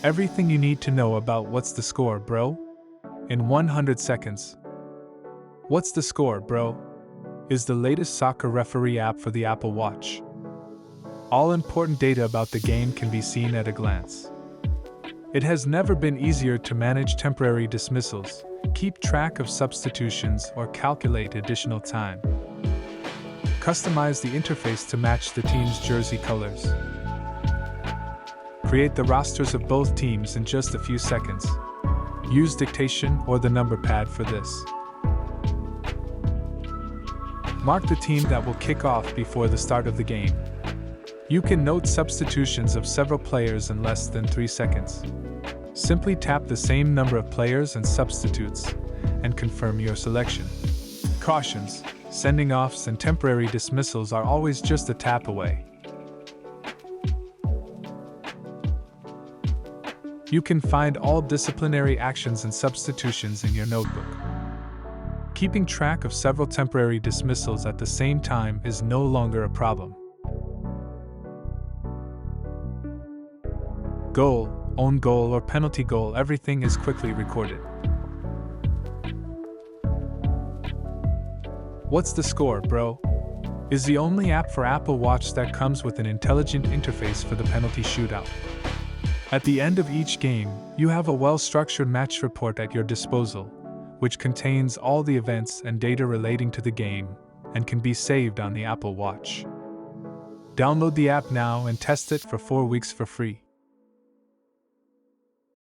Everything you need to know about What's the Score, Bro? In 100 seconds. What's the Score, Bro? Is the latest soccer referee app for the Apple Watch. All important data about the game can be seen at a glance. It has never been easier to manage temporary dismissals, keep track of substitutions, or calculate additional time. Customize the interface to match the team's jersey colors. Create the rosters of both teams in just a few seconds. Use dictation or the number pad for this. Mark the team that will kick off before the start of the game. You can note substitutions of several players in less than 3 seconds. Simply tap the same number of players and substitutes, and confirm your selection. Cautions: sending offs and temporary dismissals are always just a tap away. You can find all disciplinary actions and substitutions in your notebook. Keeping track of several temporary dismissals at the same time is no longer a problem. Goal, own goal or penalty goal, everything is quickly recorded. What's the Score, Bro? Is the only app for Apple Watch that comes with an intelligent interface for the penalty shootout. At the end of each game, you have a well-structured match report at your disposal, which contains all the events and data relating to the game and can be saved on the Apple Watch. Download the app now and test it for 4 weeks for free.